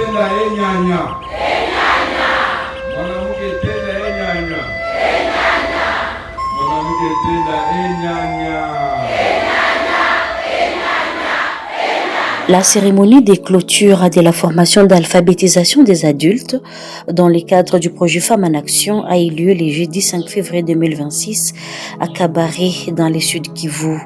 tenda enyanya. Mwanamke tenda enyanya. Mwanamke tenda enyanya. La cérémonie des clôtures de la formation d'alphabétisation des adultes dans le cadre du projet Femmes en Action a eu lieu le jeudi 5 février 2026 à Kabaré dans le sud Kivu.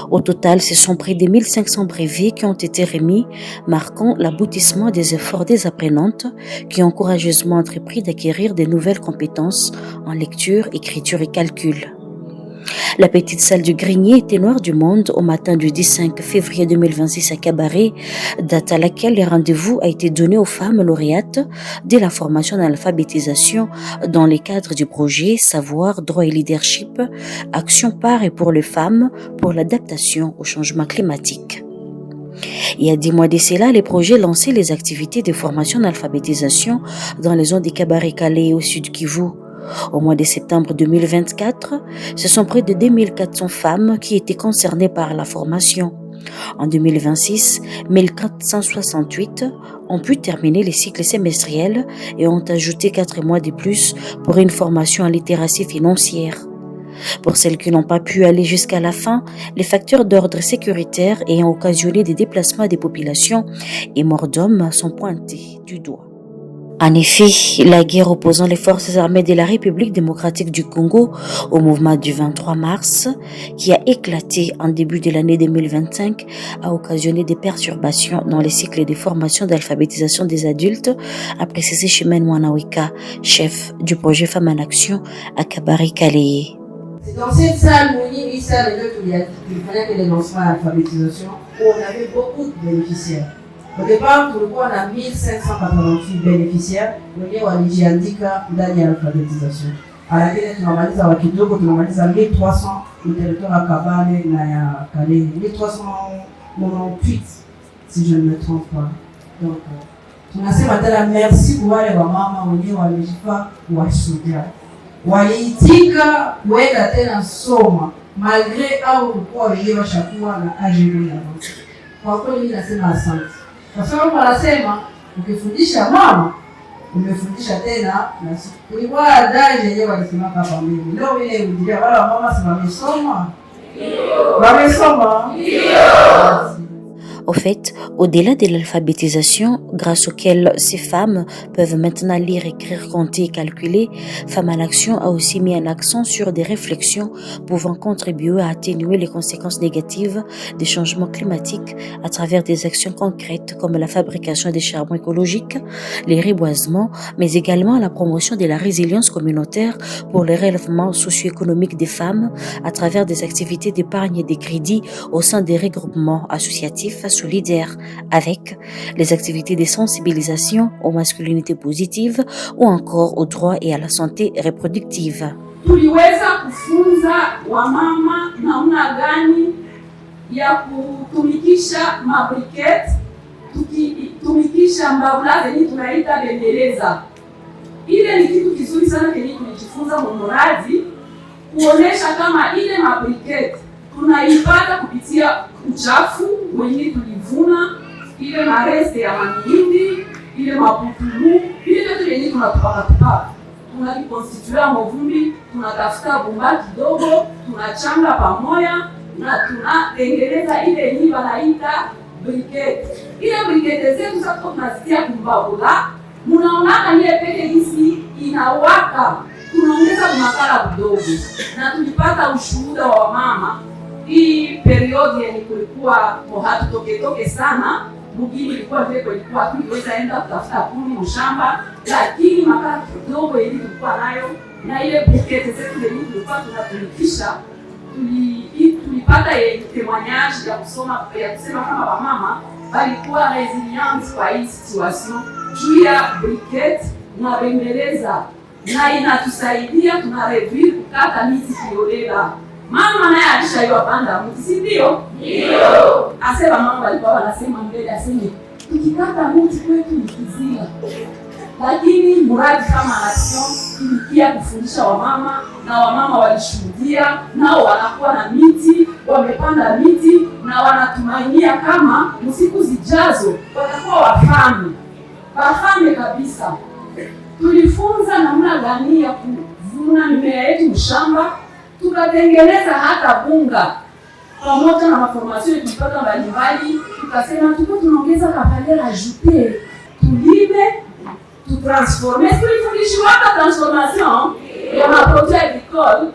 Au total, ce sont près de 1500 brevets qui ont été remis, marquant l'aboutissement des efforts des apprenantes qui ont courageusement entrepris d'acquérir de nouvelles compétences en lecture, écriture et calcul. La petite salle du grenier était noire du monde au matin du 15 février 2026 à Kabaré, date à laquelle le rendez-vous a été donné aux femmes lauréates de la formation d'alphabétisation dans le cadre du projet Savoir, droit et leadership, action par et pour les femmes pour l'adaptation au changement climatique. Il y a 10 mois de cela, les projets lançaient les activités de formation d'alphabétisation dans les zones de Kabaré-Calais au sud Kivu. Au mois de septembre 2024, ce sont près de 2400 femmes qui étaient concernées par la formation. En 2026, 1468 ont pu terminer les cycles semestriels et ont ajouté 4 mois de plus pour une formation en littératie financière. Pour celles qui n'ont pas pu aller jusqu'à la fin, les facteurs d'ordre sécuritaire ayant occasionné des déplacements des populations et morts d'hommes sont pointés du doigt. En effet, la guerre opposant les forces armées de la République démocratique du Congo au mouvement du 23 mars, qui a éclaté en début de l'année 2025, a occasionné des perturbations dans les cycles de formation d'alphabétisation des adultes, a précisé Chimène Mwanaweka, chef du projet Femmes en Action à Kabaré-Calais. C'est dans cette salle où il fallait que les lancements d'alphabétisation, où on avait beaucoup de bénéficiaires. Au départ, tulikuwa na 1588 bénéficiaires wenye walijiandika ndani ya alphabetisation. Lakini tunamaliza wa kidogo, tunamaliza 1300 au territoire ya Kabale na ya Kalehe, 1398 si je ne me trompe pas. Donc tunasema tena merci kwa wale wa mama wenye walijipa kuwashuhudia. Waliitika kuenda tena soma malgré au kwa wenyewe washakuwa na ajili ya watu. Kwa kweli mimi nasema asante. Kwa sababu wanasema ukifundisha mama umefundisha tena na kulikuwa dai yenyewe walisema hapa mimi. Leo ile udilia wale mama si wamesoma? Ndio. Wamesoma? Ndio. Au fait, au-delà de l'alphabétisation, grâce auquel ces femmes peuvent maintenant lire, écrire, compter et calculer, Femmes en Action a aussi mis un accent sur des réflexions pouvant contribuer à atténuer les conséquences négatives des changements climatiques à travers des actions concrètes comme la fabrication des charbons écologiques, les reboisements, mais également la promotion de la résilience communautaire pour le relèvement socio-économique des femmes à travers des activités d'épargne et de crédit au sein des regroupements associatifs solidaires avec les activités de sensibilisation aux masculinités positives ou encore aux droits et à la santé reproductive. Tuliweza kufunza wamama namna gani ya kutumikisha mabriketi, tukitumikisha mbavula zenye tunaita bembeleza. Ile ni kitu kizuri sana kenye tumejifunza muradi, kuonesha kama ile mabriketi tunaipata kupitia uchafu wenye tulivuna, ile mareste ya mahindi, ile maputulu, ile vitu yenye tunatupaka. Tunakikonstitua mvumbi, tunatafuta bumba kidogo, tunachanga pamoja na tunatengeneza ile yenye wanaita briketi. Ile briketi zetu sasa tunazitia kumbabula, mnaona ile peke hizi inawaka, tunaongeza makala kidogo na tulipata ushuhuda wa mama. Hii periodi yenye kulikuwa hatutoke sana, mugini ilikuwa vile kulikuwa tuliweza enda kutafuta kuni mshamba, lakini makala kidogo yenye tulikuwa nayo na ile bukete zetu yenye tulikuwa tunatumikisha, tulipata témoignage ya kusema kama wamama walikuwa resilient kwa hii situation juu ya briquette na bembeleza, na inatusaidia tunareduire kukata miti kiolela. Mama naye alishaiwa panda mti, si ndio? Ndio. Asema mama walikuwa wanasema mbele, aseme tukikata mti kwetu ni kizila. Lakini mradi kama Action ilikia kufundisha wamama, na wamama walishuhudia, nao wanakuwa na miti, wamepanda miti, na wanatumainia kama siku zijazo watakuwa wafami. bahame kabisa. Tulifunza namna gani ya kuvuna mimea yetu mshamba, tukatengeneza hata bunga pamoja na maformasio tulipata mbalimbali. Tukasema tuko tunaongeza valeur ajoutée, tulime, tutransforme. Tulifundishwa hata transformation ya maproduit agricole,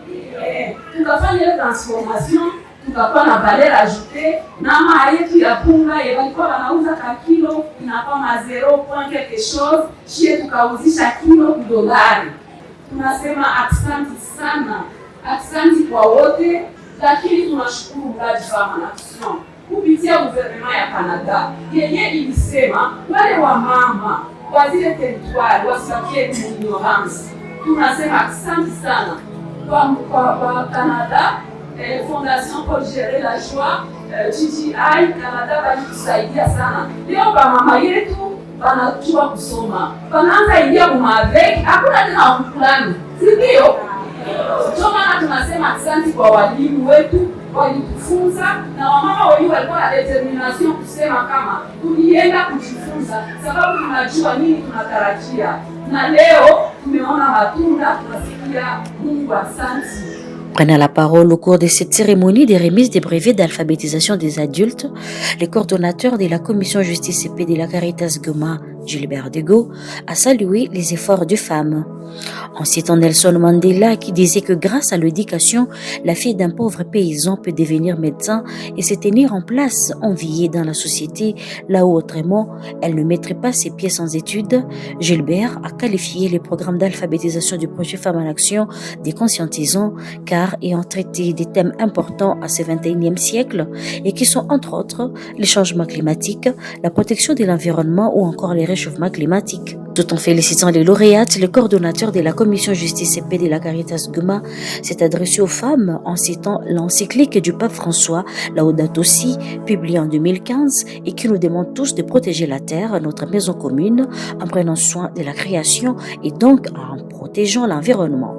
tukafanya ile transformation, tukakuwa na valeur ajoutée. Na maa yetu ya bunga walikuwa wanauza ka kilo inakuwa ma 0 quelque chose, shie tukauzisha kilo $. Tunasema asante sana, asante kwa wote, lakini tunashukuru mradi Femme Action kupitia gouvernement ya Canada yenye ilisema wale wa mama wa zile territoire wasibakie ignorance. Tunasema asante sana kwa Canada, Fondation pour gérer la joie, GGI Canada walitusaidia sana. Leo ba mama yetu wanajua kusoma, wanaanza ingia kumaveki, hakuna tena wakulani, si ndio? Ndio maana tunasema asante kwa walimu wetu walitufunza, na wamama wenyewe walikuwa na determination kusema kama tulienda kujifunza, sababu tunajua nini tunatarajia, na leo tumeona matunda, tunasikia Mungu asante. Prenant la parole au cours de cette cérémonie de remise des brevets d'alphabétisation des adultes, le coordonnateur de la commission justice et paix de la Caritas Goma, Gilbert Degaut, a salué les efforts des femmes. En citant Nelson Mandela qui disait que grâce à l'éducation, la fille d'un pauvre paysan peut devenir médecin et se tenir en place enviée dans la société, là où autrement elle ne mettrait pas ses pieds sans études, Gilbert a qualifié les programmes d'alphabétisation du projet Femmes en Action des conscientisants car ayant traité des thèmes importants à ce 21e siècle et qui sont entre autres les changements climatiques, la protection de l'environnement ou encore les réchauffements climatiques. Tout en félicitant les lauréates, le coordonnateur de la commission justice et paix de la Caritas Goma s'est adressé aux femmes en citant l'encyclique du pape François, Laudato Si, publiée en 2015 et qui nous demande tous de protéger la terre, notre maison commune, en prenant soin de la création et donc en protégeant l'environnement.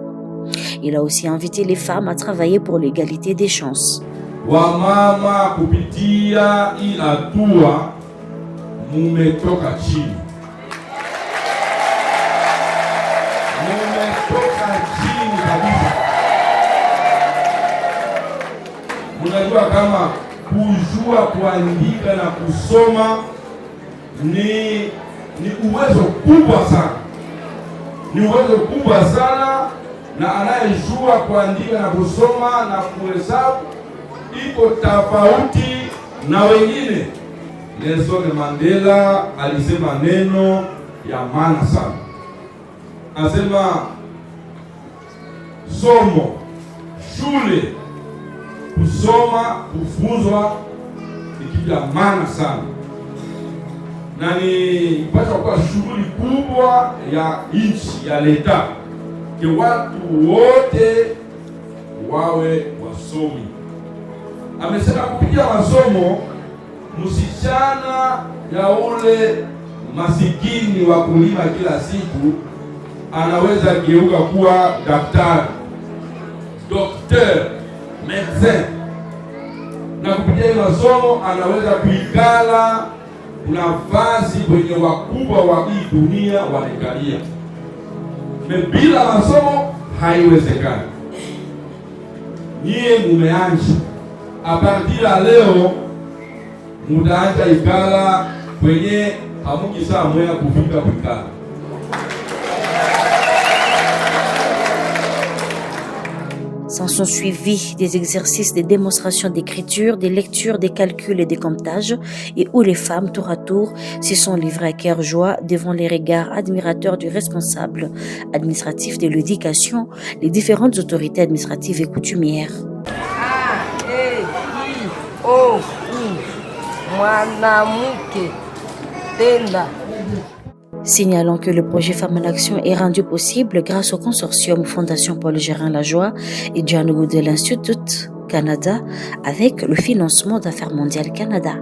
Il a aussi invité les femmes à travailler pour l'égalité des chances. Wamama kupitia hii hatua mumetoka chini. Kabisa. Munajua kama kujua kuandika na kusoma ni uwezo kubwa sana. Ni uwezo kubwa sana, na anayejua kuandika na kusoma na kuhesabu iko tofauti na wengine. Nelson Mandela alisema neno ya maana sana. Anasema somo, shule, kusoma, kufunzwa ni kitu ya maana sana, na ni pasha kwa shughuli kubwa ya nchi ya leta ke watu wote wawe wasomi. Amesema kupitia masomo msichana ya ule masikini wa kulima kila siku anaweza geuka kuwa daktari, docteur, médecin. Na kupitia masomo anaweza kuikala nafasi kwenye wakubwa wa hii dunia wanakalia. Bila masomo haiwezekani. Nyie mumeanza, a partir ya leo mutaanza ikala kwenye hamuki saa moja kufika kuikala. S'en sont suivis des exercices de démonstration d'écriture, de lecture, de calcul et de comptage, et où les femmes, tour à tour, se sont livrées à cœur joie devant les regards admirateurs du responsable administratif de l'éducation, les différentes autorités administratives et coutumières. Signalant que le projet Femmes en Action est rendu possible grâce au consortium Fondation Paul Gérin-Lajoie et John Goodell Institute Canada avec le financement d'Affaires mondiales Canada.